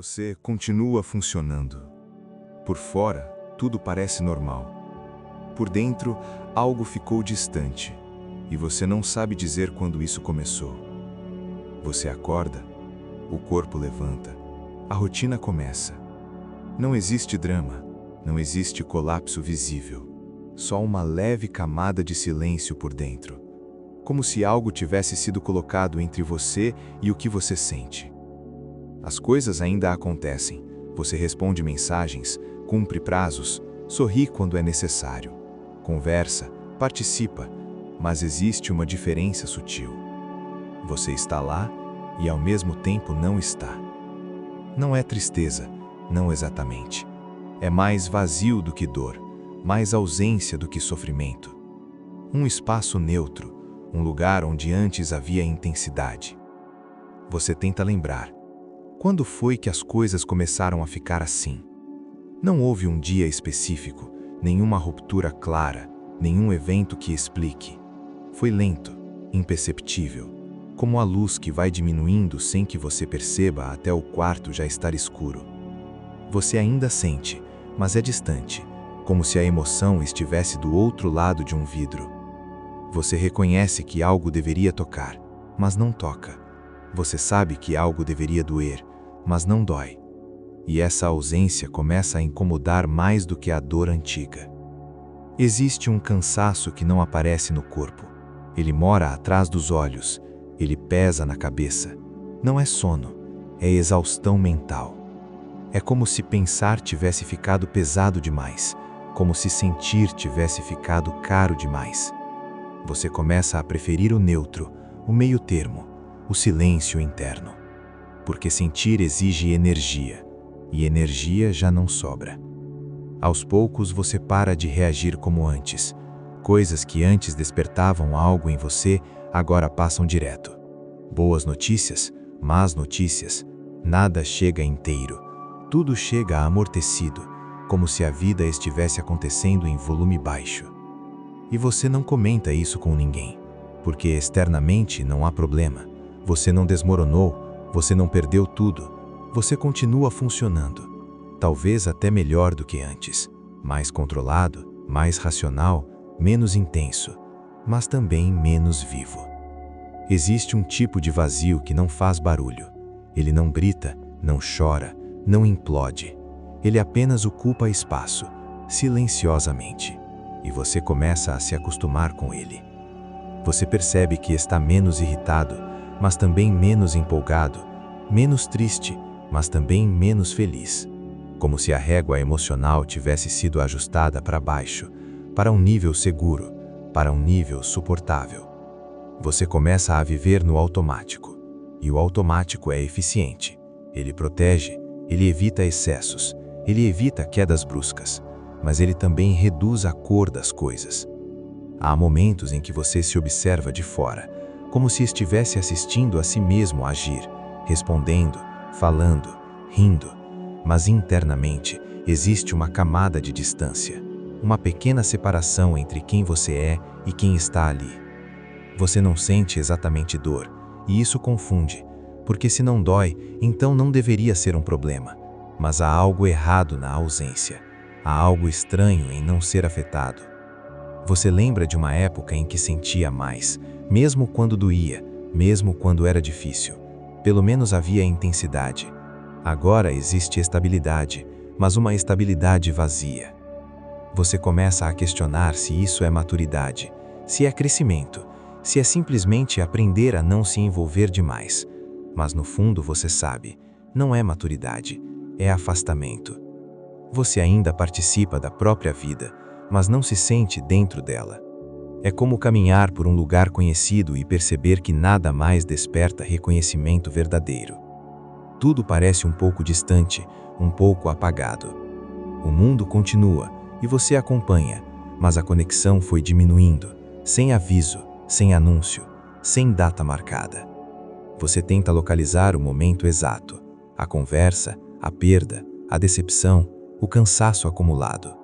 Você continua funcionando. Por fora, tudo parece normal. Por dentro, algo ficou distante, e você não sabe dizer quando isso começou. Você acorda, o corpo levanta, a rotina começa. Não existe drama, não existe colapso visível, só uma leve camada de silêncio por dentro, como se algo tivesse sido colocado entre você e o que você sente. As coisas ainda acontecem, você responde mensagens, cumpre prazos, sorri quando é necessário, conversa, participa, mas existe uma diferença sutil. Você está lá e ao mesmo tempo não está. Não é tristeza, não exatamente. É mais vazio do que dor, mais ausência do que sofrimento. Um espaço neutro, um lugar onde antes havia intensidade. Você tenta lembrar. Quando foi que as coisas começaram a ficar assim? Não houve um dia específico, nenhuma ruptura clara, nenhum evento que explique. Foi lento, imperceptível, como a luz que vai diminuindo sem que você perceba até o quarto já estar escuro. Você ainda sente, mas é distante, como se a emoção estivesse do outro lado de um vidro. Você reconhece que algo deveria tocar, mas não toca. Você sabe que algo deveria doer, mas não dói. E essa ausência começa a incomodar mais do que a dor antiga. Existe um cansaço que não aparece no corpo. Ele mora atrás dos olhos, ele pesa na cabeça. Não é sono, é exaustão mental. É como se pensar tivesse ficado pesado demais, como se sentir tivesse ficado caro demais. Você começa a preferir o neutro, o meio termo, o silêncio interno. Porque sentir exige energia, e energia já não sobra. Aos poucos você para de reagir como antes. Coisas que antes despertavam algo em você, agora passam direto. Boas notícias, más notícias, nada chega inteiro. Tudo chega amortecido, como se a vida estivesse acontecendo em volume baixo. E você não comenta isso com ninguém, porque externamente não há problema. Você não desmoronou, você não perdeu tudo, você continua funcionando. Talvez até melhor do que antes, mais controlado, mais racional, menos intenso, mas também menos vivo. Existe um tipo de vazio que não faz barulho. Ele não grita, não chora, não implode. Ele apenas ocupa espaço, silenciosamente, e você começa a se acostumar com ele. Você percebe que está menos irritado, mas também menos empolgado, menos triste, mas também menos feliz. Como se a régua emocional tivesse sido ajustada para baixo, para um nível seguro, para um nível suportável. Você começa a viver no automático, e o automático é eficiente. Ele protege, ele evita excessos, ele evita quedas bruscas, mas ele também reduz a cor das coisas. Há momentos em que você se observa de fora, como se estivesse assistindo a si mesmo agir, respondendo, falando, rindo, mas internamente existe uma camada de distância, uma pequena separação entre quem você é e quem está ali. Você não sente exatamente dor, e isso confunde, porque se não dói, então não deveria ser um problema, mas há algo errado na ausência, há algo estranho em não ser afetado. Você lembra de uma época em que sentia mais, mesmo quando doía, mesmo quando era difícil. Pelo menos havia intensidade. Agora existe estabilidade, mas uma estabilidade vazia. Você começa a questionar se isso é maturidade, se é crescimento, se é simplesmente aprender a não se envolver demais. Mas no fundo você sabe, não é maturidade, é afastamento. Você ainda participa da própria vida, mas não se sente dentro dela. É como caminhar por um lugar conhecido e perceber que nada mais desperta reconhecimento verdadeiro. Tudo parece um pouco distante, um pouco apagado. O mundo continua e você acompanha, mas a conexão foi diminuindo, sem aviso, sem anúncio, sem data marcada. Você tenta localizar o momento exato, a conversa, a perda, a decepção, o cansaço acumulado.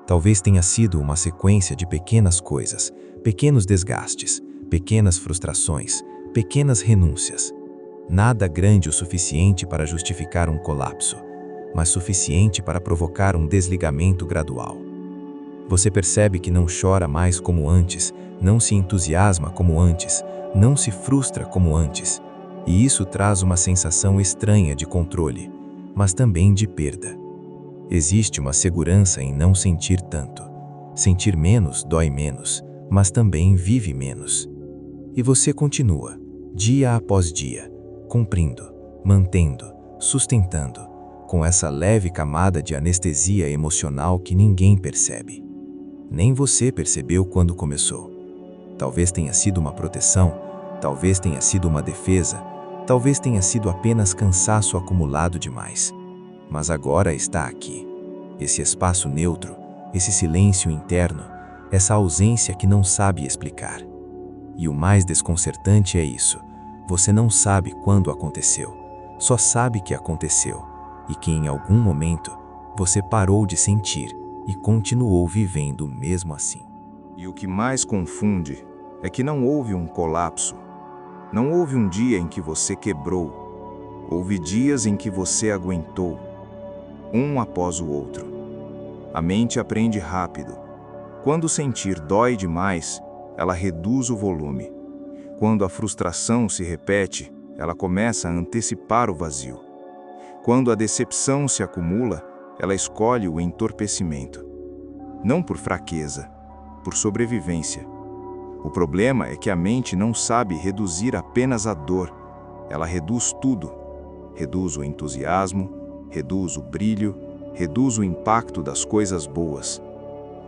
Talvez tenha sido uma sequência de pequenas coisas, pequenos desgastes, pequenas frustrações, pequenas renúncias. Nada grande o suficiente para justificar um colapso, mas suficiente para provocar um desligamento gradual. Você percebe que não chora mais como antes, não se entusiasma como antes, não se frustra como antes, e isso traz uma sensação estranha de controle, mas também de perda. Existe uma segurança em não sentir tanto. Sentir menos dói menos, mas também vive menos. E você continua, dia após dia, cumprindo, mantendo, sustentando, com essa leve camada de anestesia emocional que ninguém percebe. Nem você percebeu quando começou. Talvez tenha sido uma proteção, talvez tenha sido uma defesa, talvez tenha sido apenas cansaço acumulado demais. Mas agora está aqui. Esse espaço neutro, esse silêncio interno, essa ausência que não sabe explicar. E o mais desconcertante é isso. Você não sabe quando aconteceu, só sabe que aconteceu e que em algum momento você parou de sentir e continuou vivendo mesmo assim. E o que mais confunde é que não houve um colapso. Não houve um dia em que você quebrou. Houve dias em que você aguentou, um após o outro. A mente aprende rápido. Quando sentir dói demais, ela reduz o volume. Quando a frustração se repete, ela começa a antecipar o vazio. Quando a decepção se acumula, ela escolhe o entorpecimento. Não por fraqueza, por sobrevivência. O problema é que a mente não sabe reduzir apenas a dor. Ela reduz tudo. Reduz o entusiasmo, reduz o brilho, reduz o impacto das coisas boas.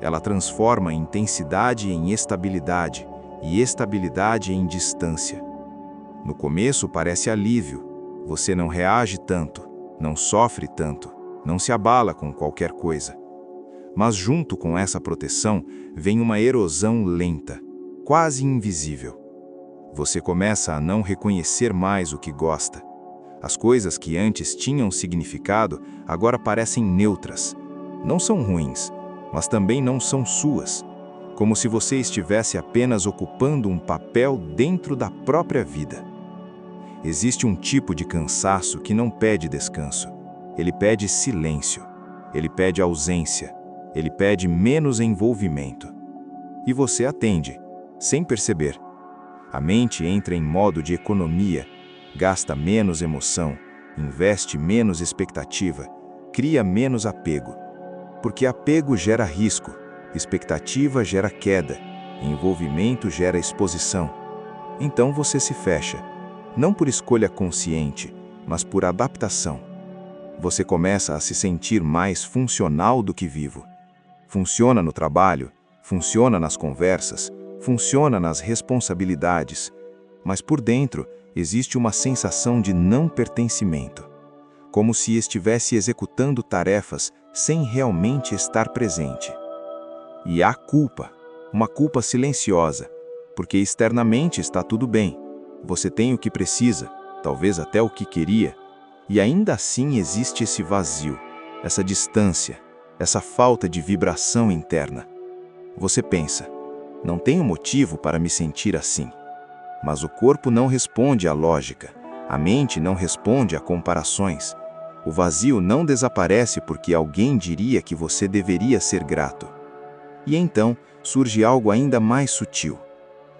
Ela transforma intensidade em estabilidade e estabilidade em distância. No começo parece alívio. Você não reage tanto, não sofre tanto, não se abala com qualquer coisa. Mas junto com essa proteção vem uma erosão lenta, quase invisível. Você começa a não reconhecer mais o que gosta. As coisas que antes tinham significado agora parecem neutras. Não são ruins, mas também não são suas. Como se você estivesse apenas ocupando um papel dentro da própria vida. Existe um tipo de cansaço que não pede descanso. Ele pede silêncio. Ele pede ausência. Ele pede menos envolvimento. E você atende, sem perceber. A mente entra em modo de economia, gasta menos emoção, investe menos expectativa, cria menos apego. Porque apego gera risco, expectativa gera queda, envolvimento gera exposição. Então você se fecha, não por escolha consciente, mas por adaptação. Você começa a se sentir mais funcional do que vivo. Funciona no trabalho, funciona nas conversas, funciona nas responsabilidades, mas por dentro existe uma sensação de não pertencimento, como se estivesse executando tarefas sem realmente estar presente. E há culpa, uma culpa silenciosa, porque externamente está tudo bem, você tem o que precisa, talvez até o que queria, e ainda assim existe esse vazio, essa distância, essa falta de vibração interna. Você pensa, não tenho motivo para me sentir assim. Mas o corpo não responde à lógica, a mente não responde a comparações. O vazio não desaparece porque alguém diria que você deveria ser grato. E então surge algo ainda mais sutil.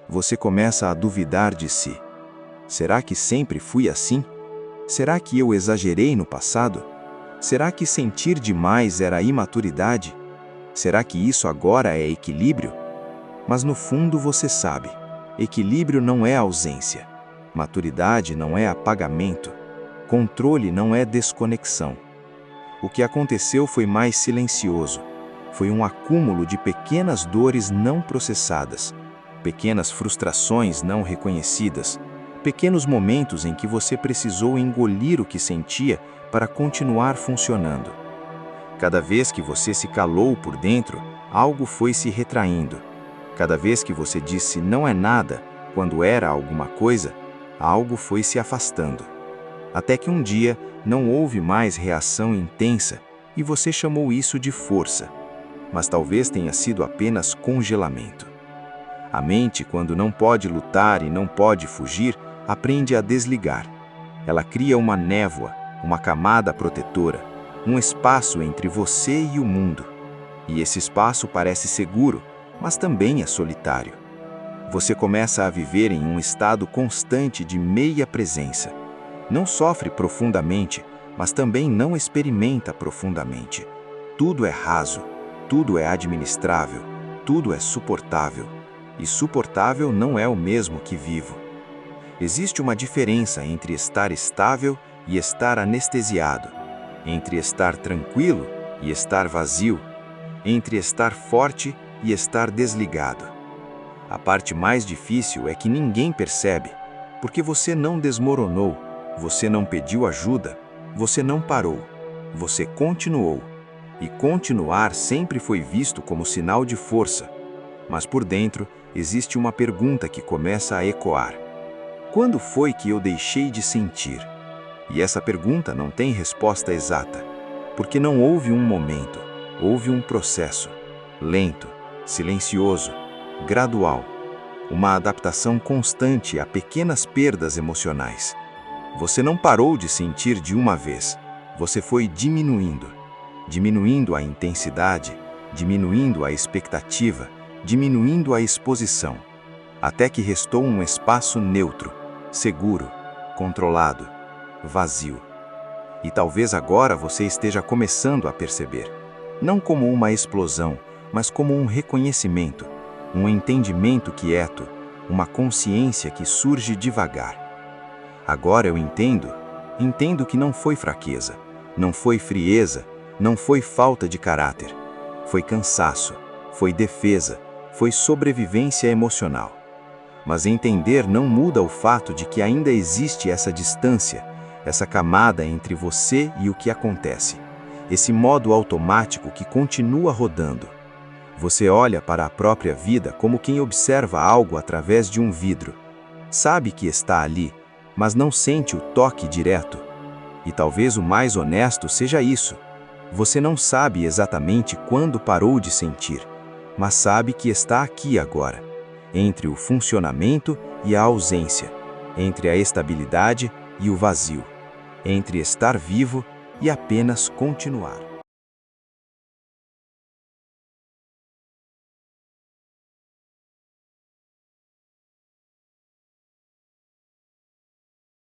Você começa a duvidar de si. Será que sempre fui assim? Será que eu exagerei no passado? Será que sentir demais era imaturidade? Será que isso agora é equilíbrio? Mas no fundo você sabe. Equilíbrio não é ausência, maturidade não é apagamento, controle não é desconexão. O que aconteceu foi mais silencioso, foi um acúmulo de pequenas dores não processadas, pequenas frustrações não reconhecidas, pequenos momentos em que você precisou engolir o que sentia para continuar funcionando. Cada vez que você se calou por dentro, algo foi se retraindo. Cada vez que você disse não é nada, quando era alguma coisa, algo foi se afastando. Até que um dia não houve mais reação intensa e você chamou isso de força. Mas talvez tenha sido apenas congelamento. A mente, quando não pode lutar e não pode fugir, aprende a desligar. Ela cria uma névoa, uma camada protetora, um espaço entre você e o mundo. E esse espaço parece seguro, mas também é solitário. Você começa a viver em um estado constante de meia presença. Não sofre profundamente, mas também não experimenta profundamente. Tudo é raso, tudo é administrável, tudo é suportável. E suportável não é o mesmo que vivo. Existe uma diferença entre estar estável e estar anestesiado, entre estar tranquilo e estar vazio, entre estar forte e estar desligado. A parte mais difícil é que ninguém percebe, porque você não desmoronou, você não pediu ajuda, você não parou, você continuou. E continuar sempre foi visto como sinal de força. Mas por dentro existe uma pergunta que começa a ecoar. Quando foi que eu deixei de sentir? E essa pergunta não tem resposta exata, porque não houve um momento, houve um processo, lento, silencioso, gradual, uma adaptação constante a pequenas perdas emocionais. Você não parou de sentir de uma vez, você foi diminuindo a intensidade, diminuindo a expectativa, diminuindo a exposição, até que restou um espaço neutro, seguro, controlado, vazio. E talvez agora você esteja começando a perceber, não como uma explosão, mas como um reconhecimento, um entendimento quieto, uma consciência que surge devagar. Agora eu entendo que não foi fraqueza, não foi frieza, não foi falta de caráter, foi cansaço, foi defesa, foi sobrevivência emocional. Mas entender não muda o fato de que ainda existe essa distância, essa camada entre você e o que acontece, esse modo automático que continua rodando. Você olha para a própria vida como quem observa algo através de um vidro. Sabe que está ali, mas não sente o toque direto. E talvez o mais honesto seja isso. Você não sabe exatamente quando parou de sentir, mas sabe que está aqui agora, entre o funcionamento e a ausência, entre a estabilidade e o vazio, entre estar vivo e apenas continuar.